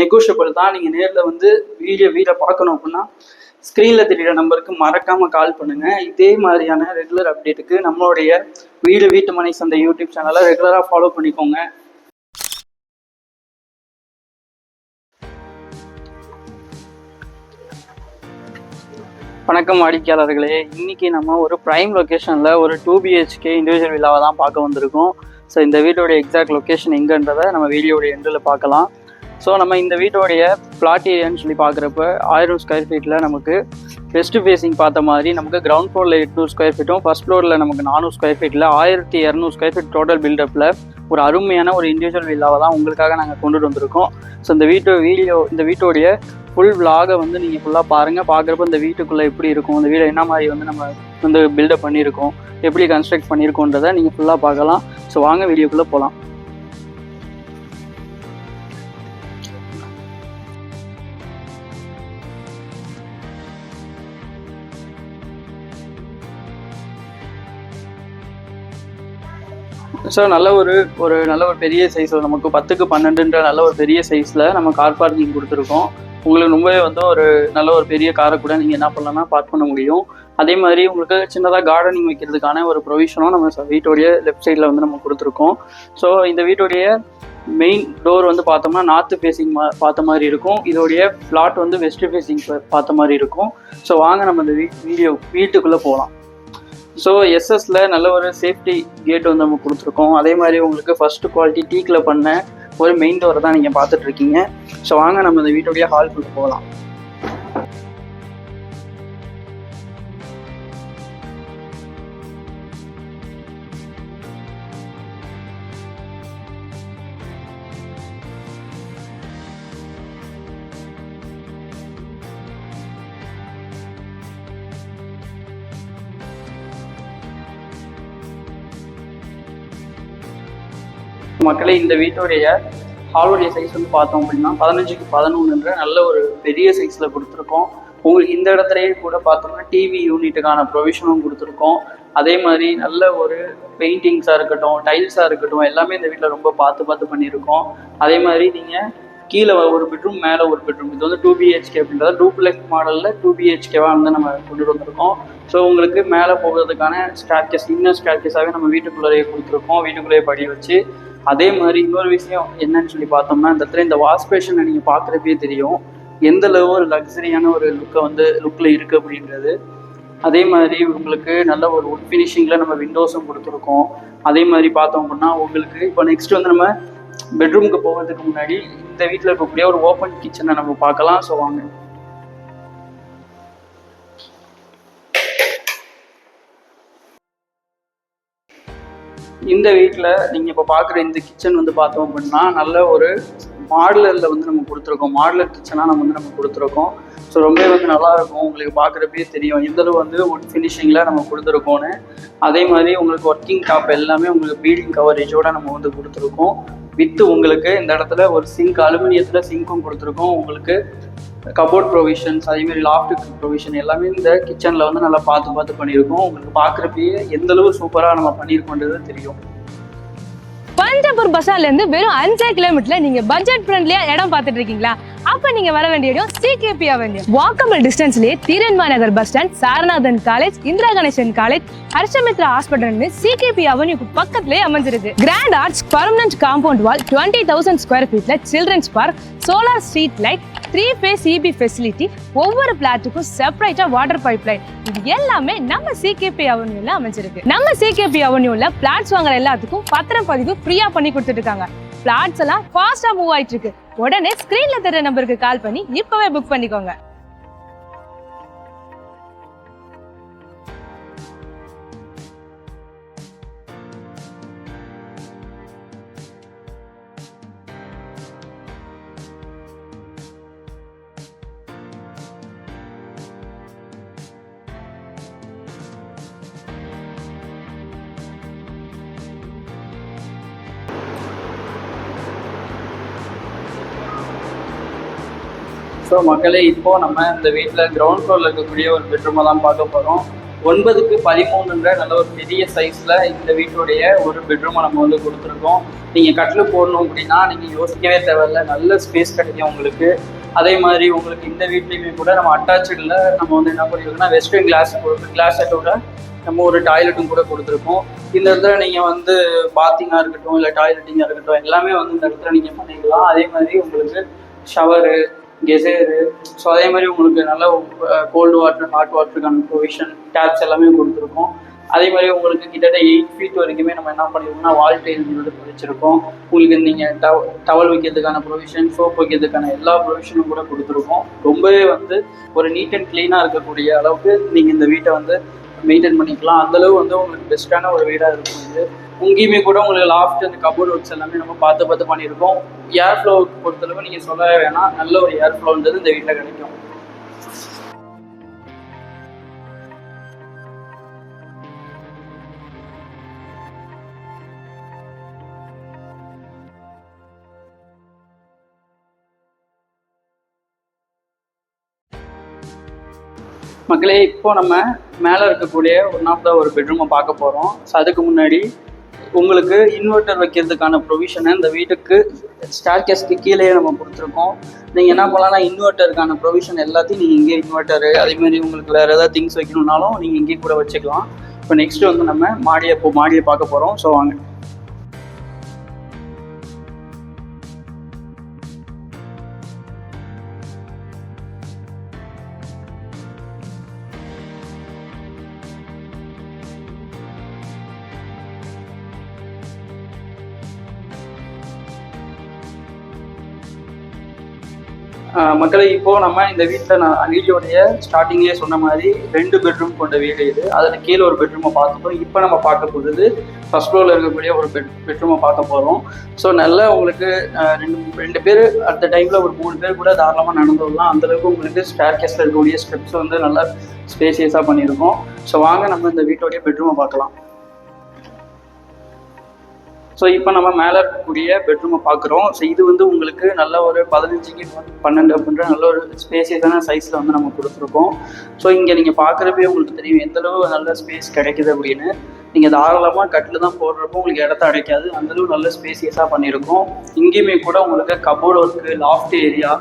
Negotiable தான். நீங்கள் நேரில் வந்து வீடை பார்க்கணும் அப்படின்னா ஸ்க்ரீனில் தெரியிற நம்பருக்கு மறக்காமல் கால் பண்ணுங்கள். இதே மாதிரியான ரெகுலர் அப்டேட்டுக்கு நம்மளுடைய வீட்டு மனை சந்தை யூடியூப் சேனலை ரெகுலராக ஃபாலோ பண்ணிக்கோங்க. வணக்கம் வாடிக்கையாளர்களே, இன்னைக்கு நம்ம ஒரு ப்ரைம் லொக்கேஷனில் ஒரு 2 BHK இண்டிவிஜுவல் வில்லாவை தான் பார்க்க வந்திருக்கோம். ஸோ இந்த வீட்டோடைய எக்ஸாக்ட் லொக்கேஷன் எங்கன்றதை நம்ம வீடியோடைய எண்டில் பார்க்கலாம். ஸோ நம்ம இந்த வீட்டோடைய பிளாட் ஏரியான்னு சொல்லி பார்க்குறப்ப 1000 ஸ்கொயர் ஃபீட்டில் நமக்கு வெஸ்ட் ஃபேஸிங் பார்த்த மாதிரி நமக்கு கிரவுண்ட் ஃப்ளோரில் 800 ஸ்கொயர் ஃபீட்டும் ஃபர்ஸ்ட் ஃப்ளோரில் நமக்கு 400 ஸ்கொயர் ஃபீட்டில் 1200 ஸ்கொயர் ஃபீட் டோட்டல் பில்டப்பில் ஒரு அருமையான ஒரு இண்டிவிஜுவல் வில்லாவை தான் உங்களுக்காக நாங்கள் கொண்டுட்டு வந்திருக்கோம். ஸோ இந்த வீட்டோடைய ஃபுல் விலாகை வந்து நீங்கள் ஃபுல்லாக பாருங்கள். பார்க்குறப்ப இந்த வீட்டுக்குள்ளே எப்படி இருக்கும், இந்த வீடை என்ன மாதிரி வந்து நம்ம வந்து பில்டப் பண்ணியிருக்கோம், எப்படி கன்ஸ்ட்ரக்ட் பண்ணியிருக்கோன்றதை நீங்கள் ஃபுல்லாக பார்க்கலாம். ஸோ வாங்க வீடியோக்குள்ளே போகலாம். ஸோ நல்ல ஒரு பெரிய சைஸில் நமக்கு 10க்கு 12ன்ற நல்ல ஒரு பெரிய சைஸில் நம்ம கார் பார்க்கிங் கொடுத்துருக்கோம். உங்களுக்கு ரொம்பவே வந்து நல்ல ஒரு பெரிய காரை கூட நீங்கள் என்ன பண்ணலாம்னா பார்க் பண்ண முடியும். அதே மாதிரி உங்களுக்கு சின்னதாக கார்டனிங் வைக்கிறதுக்கான ஒரு ப்ரொவிஷனும் நம்ம வீட்டோடைய லெஃப்ட் சைடில் வந்து நம்ம கொடுத்துருக்கோம். ஸோ இந்த வீட்டோடைய மெயின் டோர் வந்து பார்த்தோம்னா நார்த்து ஃபேஸிங் பார்த்த மாதிரி இருக்கும். இதோடைய ஃப்ளாட் வந்து வெஸ்ட் ஃபேஸிங் பார்த்த மாதிரி இருக்கும். ஸோ வாங்க நம்ம இந்த வீட்டுக்குள்ளே போகலாம். ஸோ எஸ்எஸ்ல நல்ல ஒரு சேஃப்டி கேட் வந்து நம்ம கொடுத்துருக்கோம். அதே மாதிரி உங்களுக்கு ஃபர்ஸ்ட் குவாலிட்டி டீக்கில் பண்ண ஒரு மெயின் டோரை தான் நீங்கள் பார்த்துட்டு இருக்கீங்க. ஸோ வாங்க நம்ம இந்த வீட்டுடைய ஹால்குள்ளே போகலாம். மக்களே, இந்த வீட்டோடைய ஹாலோடைய சைஸ் வந்து பார்த்தோம் அப்படின்னா 15க்கு 11ன்ற நல்ல ஒரு பெரிய சைஸில் கொடுத்துருக்கோம். உங்களுக்கு இந்த இடத்துலையே கூட பார்த்தோம்னா டிவி யூனிட்டுக்கான ப்ரொவிஷனும் கொடுத்துருக்கோம். அதே மாதிரி நல்ல ஒரு பெயிண்டிங்ஸாக இருக்கட்டும், டைல்ஸாக இருக்கட்டும், எல்லாமே இந்த வீட்டில் ரொம்ப பார்த்து பண்ணியிருக்கோம். அதே மாதிரி நீங்கள் கீழே ஒரு பெட்ரூம், மேலே ஒரு பெட்ரூம், இது வந்து 2 BHK அப்படின்றத டூப்ளெக்ஸ் மாடலில் 2 BHKவாக வந்து நம்ம கொண்டு வந்திருக்கோம். ஸோ உங்களுக்கு மேலே போகிறதுக்கான ஸ்டேர்கேஸ், இன்னர் ஸ்டேர்கேஸாகவே நம்ம வீட்டுக்குள்ளேயே கொடுத்துருக்கோம், வீட்டுக்குள்ளேயே படி வச்சு. அதே மாதிரி இன்னொரு விஷயம் என்னன்னு சொல்லி பார்த்தோம்னா, இந்த இடத்துல இந்த வாஷ் பேஷனை நீங்கள் பார்க்குறப்பே தெரியும் எந்த அளவு ஒரு லக்ஸரியான ஒரு லுக்கில் இருக்குது அப்படின்றது. அதே மாதிரி உங்களுக்கு நல்ல ஒரு வுட் ஃபினிஷிங்கில் நம்ம விண்டோஸும் கொடுத்துருக்கோம். அதே மாதிரி பார்த்தோம் அப்படின்னா உங்களுக்கு இப்போ நெக்ஸ்ட் வந்து நம்ம பெட்ரூமுக்கு போகிறதுக்கு முன்னாடி இந்த வீட்டில் இருக்கக்கூடிய ஒரு ஓப்பன் கிச்சனை நம்ம பார்க்கலாம். ஸோ வாங்க. இந்த வீட்டில் நீங்கள் இப்போ பார்க்குற இந்த கிச்சன் வந்து பார்த்தோம் அப்படின்னா நல்ல ஒரு மாடுலரில் வந்து நம்ம கொடுத்துருக்கோம். மாடுலர் கிச்சனாக நம்ம கொடுத்துருக்கோம். ஸோ ரொம்பவே வந்து நல்லாயிருக்கும். உங்களுக்கு பார்க்குறப்பே தெரியும் எந்தளவு வந்து வுட் ஃபினிஷிங்கில் நம்ம கொடுத்துருக்கோன்னு. அதே மாதிரி உங்களுக்கு ஒர்க்கிங் டாப் எல்லாமே உங்களுக்கு பீடிங் கவரேஜோடு நம்ம வந்து கொடுத்துருக்கோம். வித்து உங்களுக்கு இந்த இடத்துல ஒரு சிங்க், அலுமினியத்தில் சிங்க்கும் கொடுத்துருக்கோம். உங்களுக்கு கபோர்ட் ப்ரொவிஷன்ஸ், அதேமாதிரி லாஃப்ட் ப்ரொவிஷன் எல்லாமே இந்த கிச்சனில் வந்து நல்லா பார்த்து பண்ணியிருக்கோம். உங்களுக்கு பார்க்குறப்பயே எந்தளவு சூப்பராக நம்ம பண்ணியிருக்கோன்றது தெரியும். பஞ்சாபூர் பஸ்ஸார்ல இருந்து வெறும் 5 கிலோமீட்டர்ல நீங்க பட்ஜெட் ஃப்ரெண்ட்லியா இடம் பார்த்துட்டு இருக்கீங்களா? அப்ப நீங்க வர வேண்டிய இடம் CKP அவென்யூ. வாக்கபிள் டிஸ்டன்ஸ்லயே தீரன்மா நகர் bus stand, Saranathan college, Indira Ganesan college, Harshamitra ஹாஸ்பிட்டல்னு CKP அவென்யூக்கு பக்கத்துலயே அமைஞ்சிருக்கு. Grand arts permanent compound wall, 20,000 square ஃபீட்ல children's park, solar street light, 3 phase EB facility, ஒவ்வொரு பிளாட்டுக்கும் செப்பரேட்டா வாட்டர் பைப் லைன், இது எல்லாமே நம்ம CKP அவென்யூல அமைஞ்சிருக்கு. நம்ம CKP அவென்யூல பிளாட்ஸ் வாங்குற எல்லாத்துக்கும் பத்திரம் பதிவு ஃப்ரீயா பண்ணி கொடுத்துட்டு இருக்காங்க. பிளாட்ஸ் எல்லாம் ஃபாஸ்டா மூவ் ஆயிட்டு இருக்கு. உடனே ஸ்கிரீன்ல தெரிய நம்பருக்கு கால் பண்ணி இப்பவே புக் பண்ணிக்கோங்க. ஸோ மக்களே, இப்போது நம்ம இந்த வீட்டில் கிரவுண்ட் ஃப்ளோரில் இருக்கக்கூடிய ஒரு பெட்ரூமை தான் பார்க்க போகிறோம். 9க்கு 13ன்ற நல்ல ஒரு பெரிய சைஸில் இந்த வீட்டுடைய ஒரு பெட்ரூமை நம்ம வந்து கொடுத்துருக்கோம். நீங்கள் கட்டில் போடணும் அப்படின்னா நீங்கள் யோசிக்கவே தேவையில்ல, நல்ல ஸ்பேஸ் கிடைக்கும் உங்களுக்கு. அதே மாதிரி உங்களுக்கு இந்த வீட்லேயுமே கூட நம்ம அட்டாச்சில் நம்ம வந்து என்ன பண்ணியிருக்கோம்னா வெஸ்டர்ன் கிளாஸ் செட்டோட நம்ம ஒரு டாய்லெட்டும் கூட கொடுத்துருக்கோம். இந்த இடத்துல நீங்கள் வந்து பாத்திங்காக இருக்கட்டும் இல்லை டாய்லெட்டிங்காக இருக்கட்டும் எல்லாமே வந்து இந்த இடத்துல நீங்கள் பண்ணிக்கலாம். அதே மாதிரி உங்களுக்கு ஷவரு, கெசேரு, ஸோ அதே மாதிரி உங்களுக்கு நல்ல கோல்டு வாட்டர், ஹாட் வாட்டருக்கான ப்ரொவிஷன், டேப்ஸ் எல்லாமே கொடுத்துருக்கோம். அதே மாதிரி உங்களுக்கு கிட்டத்தட்ட 8 ஃபீட் வரைக்குமே நம்ம என்ன பண்ணியிருக்கோம்னா வால் டைல்ஸ் பதிச்சிருக்கோம். உங்களுக்கு நீங்கள் டவல் வைக்கிறதுக்கான ப்ரொவிஷன், சோப் வைக்கிறதுக்கான எல்லா ப்ரொவிஷனும் கூட கொடுத்துருக்கோம். ரொம்பவே வந்து ஒரு நீட் அண்ட் க்ளீனாக இருக்கக்கூடிய அளவுக்கு நீங்கள் இந்த வீட்டை வந்து மெயின்டைன் பண்ணிக்கலாம். அந்தளவு வந்து உங்களுக்கு பெஸ்ட்டான ஒரு வீடாக இருக்கும். இது இங்கேயுமே கூட உங்களுக்கு லாஃப்ட் அந்த கபோர்ட் ஒர்க்ஸ் எல்லாமே நம்ம பார்த்து பண்ணியிருக்கோம். ஏர் ஃப்ளோவுக்கு பொறுத்தளவு நீங்கள் சொல்லவே வேணாம், நல்ல ஒரு ஏர் ஃப்ளோன்றது இந்த வீட்டில் கிடைக்கும். மக்களே, இப்போ நம்ம மேலே இருக்கக்கூடிய ஒரு பெட்ரூமை பார்க்க போகிறோம். ஸோ அதுக்கு முன்னாடி உங்களுக்கு இன்வெர்ட்டர் வைக்கிறதுக்கான ப்ரொவிஷனை இந்த வீட்டுக்கு ஸ்டேர்கேஸ்க்கு கீழே நம்ம கொடுத்துருக்கோம். நீங்கள் என்ன பண்ணலாம்னா இன்வெர்ட்டருக்கான ப்ரொவிஷன் எல்லாத்தையும் நீங்கள் இங்கே இன்வெர்ட்டரு அதேமாதிரி உங்களுக்கு வேறு ஏதாவது திங்ஸ் வைக்கணுன்னாலும் நீங்கள் இங்கே கூட வச்சுக்கலாம். இப்போ நெக்ஸ்ட்டு வந்து நம்ம மாடியை பார்க்க போகிறோம். ஸோ வாங்க. மக்களை, இப்போது நம்ம இந்த வீட்டில் நான் வீடியோடைய ஸ்டார்டிங்லேயே சொன்ன மாதிரி 2 பெட்ரூம் கொண்ட வீடு இது. அதில் கீழே ஒரு பெட்ரூமை பார்த்துட்டோம். இப்போ நம்ம பார்க்க போகிறது ஃபர்ஸ்ட் ஃப்ளோரில் இருக்கக்கூடிய ஒரு பெட்ரூமை பார்க்க போகிறோம். ஸோ நல்லா உங்களுக்கு ரெண்டு பேர் அந்த டைமில் ஒரு 3 பேர் கூட தாராளமாக நடந்து வரலாம். அந்தளவுக்கு உங்களுக்கு ஸ்டேர்கேஸில் இருக்கக்கூடிய ஸ்டெப்ஸ் வந்து நல்லா ஸ்பேசியஸாக பண்ணியிருக்கோம். ஸோ வாங்க நம்ம இந்த வீட்டோடைய பெட்ரூமை பார்க்கலாம். ஸோ இப்போ நம்ம மேலே இருக்கக்கூடிய பெட்ரூமை பார்க்குறோம். ஸோ இது வந்து உங்களுக்கு நல்ல ஒரு 15க்கு 12 அப்படின்ற நல்ல ஒரு ஸ்பேசியஸான சைஸில் வந்து நம்ம கொடுத்துருக்கோம். ஸோ இங்கே நீங்கள் பார்க்குறப்பே உங்களுக்கு தெரியும் எந்தளவு நல்ல ஸ்பேஸ் கிடைக்குது அப்படின்னு. நீங்கள் தாராளமாக கட்டில் தான் போடுறப்போ உங்களுக்கு இடத்த அடைக்காது, அந்தளவு நல்ல ஸ்பேசியஸாக பண்ணியிருக்கோம். இங்கேயுமே கூட உங்களுக்கு கபோர்டு ஒர்க்கு, லாஃப்ட் ஏரியா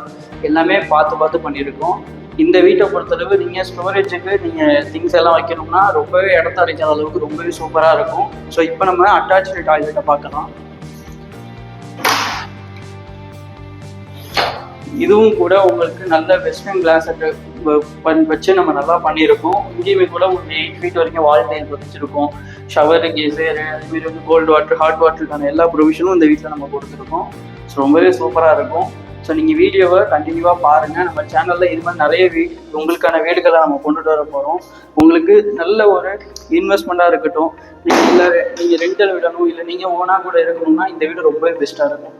எல்லாமே பார்த்து பண்ணியிருக்கோம். இந்த வீட்டை பொறுத்தளவு நீங்கள் ஸ்டோரேஜுக்கு நீங்கள் திங்ஸ் எல்லாம் வைக்கணும்னா ரொம்பவே இடத்த அடைக்காத அளவுக்கு ரொம்பவே சூப்பராக இருக்கும். ஸோ இப்போ நம்ம அட்டாச்சு டாய்லெட்டை பார்க்கலாம். இதுவும் கூட உங்களுக்கு நல்ல வெஸ்டர்ன் கிளாஸ் வச்சு நம்ம நல்லா பண்ணியிருக்கோம். இங்கேயுமே கூட உங்களுக்கு 8 ஃபீட் வரைக்கும் வால் டைல் பதிச்சிருக்கோம். ஷவரு, கெசேரு, அதுமாரி வந்து கோல்டு வாட்டர், ஹாட் வாட்டருக்கான எல்லா ப்ரொவிஷனும் இந்த வீட்டில் நம்ம கொடுத்துருக்கோம். ஸோ ரொம்பவே சூப்பராக இருக்கும். ஸோ நீங்கள் வீடியோவை கண்டினியூவாக பாருங்கள். நம்ம சேனலில் இது மாதிரி நிறைய உங்களுக்கான வீடுகளை நம்ம கொண்டுட்டு வர போகிறோம். உங்களுக்கு நல்ல ஒரு இன்வெஸ்ட்மெண்ட்டாக இருக்கட்டும், நீங்கள் ரெண்டல் விடணும் இல்லை நீங்கள் ஓனாக கூட இருக்கணும்னா இந்த வீடு ரொம்பவே பெஸ்ட்டாக இருக்கும்.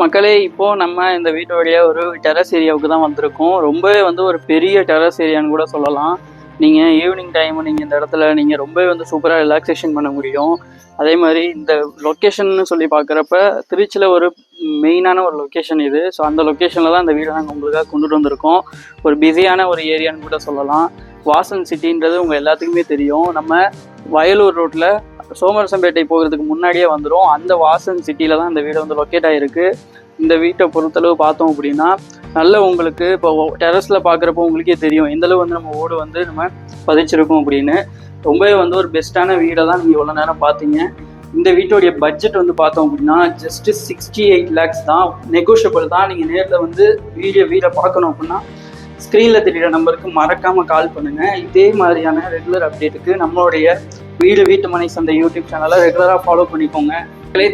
மக்களே, இப்போது நம்ம இந்த வீட்டோடைய ஒரு டெரஸ் ஏரியாவுக்கு தான் வந்திருக்கோம். ரொம்பவே வந்து ஒரு பெரிய டெரஸ் ஏரியான்னு கூட சொல்லலாம். நீங்கள் ஈவினிங் டைம் நீங்கள் இந்த இடத்துல நீங்கள் ரொம்பவே வந்து சூப்பராக ரிலாக்ஸேஷன் பண்ண முடியும். அதே மாதிரி இந்த லொக்கேஷன்னு சொல்லி பார்க்குறப்ப திருச்சியில் ஒரு மெயினான ஒரு லொக்கேஷன் இது. ஸோ அந்த லொக்கேஷனில் தான் இந்த வீடை நாங்கள் உங்களுக்காக கொண்டுட்டு வந்திருக்கோம். ஒரு பிஸியான ஒரு ஏரியான்னு கூட சொல்லலாம். வாசன் சிட்டின்றது உங்கள் எல்லாத்துக்குமே தெரியும். நம்ம வயலூர் ரோட்டில் சோமரசம்பேட்டை போகிறதுக்கு முன்னாடியே வந்துடும். அந்த வாசன் சிட்டியில் தான் இந்த வீடு வந்து லொக்கேட் ஆகிருக்கு. இந்த வீட்டை பொறுத்தளவு பார்த்தோம் அப்படின்னா நல்ல உங்களுக்கு இப்போ டெரஸில் பார்க்குறப்போ உங்களுக்கே தெரியும் எந்தளவு வந்து நம்ம ஓடு வந்து நம்ம பதிச்சிருக்கோம் அப்படின்னு. ரொம்பவே வந்து ஒரு பெஸ்ட்டான வீடை தான் நீங்கள் இவ்வளோ நேரம் பார்த்தீங்க. இந்த வீட்டோடைய பட்ஜெட் வந்து பார்த்தோம் அப்படின்னா ஜஸ்ட் 68 lakhs தான். நெகோஷியபிள் தான். நீங்கள் நேரில் வந்து வீடை பார்க்கணும் அப்படின்னா ஸ்க்ரீனில் தெரிகிற நம்பருக்கு மறக்காமல் கால் பண்ணுங்கள். இதே மாதிரியான ரெகுலர் அப்டேட்டுக்கு நம்மளுடைய வீட்டு மனை சந்தை யூடியூப் சேனலை ரெகுலராக ஃபாலோ பண்ணிக்கோங்க.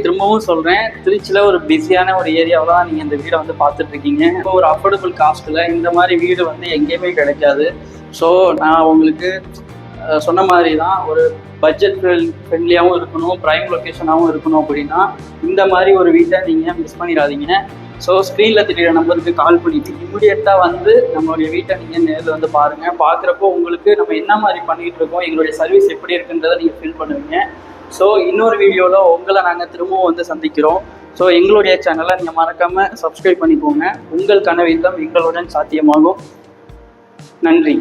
திரும்பவும் சொல்கிறேன், திருச்சியில் ஒரு பிஸியான ஒரு ஏரியாவில் தான் நீங்கள் இந்த வீடை வந்து பார்த்துட்ருக்கீங்க. இப்போ ஒரு அஃபோர்டபுள் காஸ்ட்டில் இந்த மாதிரி வீடு வந்து எங்கேயுமே கிடைக்காது. ஸோ நான் உங்களுக்கு சொன்ன மாதிரி தான் ஒரு பட்ஜெட் ஃப்ரெண்ட்லியாகவும் இருக்கணும், ப்ரைம் லொக்கேஷனாகவும் இருக்கணும். அப்படின்னா இந்த மாதிரி ஒரு வீட்டை நீங்கள் மிஸ் பண்ணிடாதீங்க. ஸோ ஸ்க்ரீனில் தெரியிற நம்பருக்கு கால் பண்ணிவிட்டு இம்மிடியட்டாக வந்து நம்மளுடைய வீட்டை நீங்கள் நேரில் வந்து பாருங்கள். பார்க்குறப்போ உங்களுக்கு நம்ம என்ன மாதிரி பண்ணிகிட்டு இருக்கோம், எங்களுடைய சர்வீஸ் எப்படி இருக்குன்றதை நீங்கள் ஃபீல் பண்ணுவீங்க. ஸோ இன்னொரு வீடியோவில் உங்களை நாங்கள் திரும்பவும் வந்து சந்திக்கிறோம். ஸோ எங்களுடைய சேனலை நீங்கள் மறக்காமல் சப்ஸ்கிரைப் பண்ணிக்கோங்க. உங்கள் கனவு இல்லம் எங்களுடன் சாத்தியமாகும். நன்றி.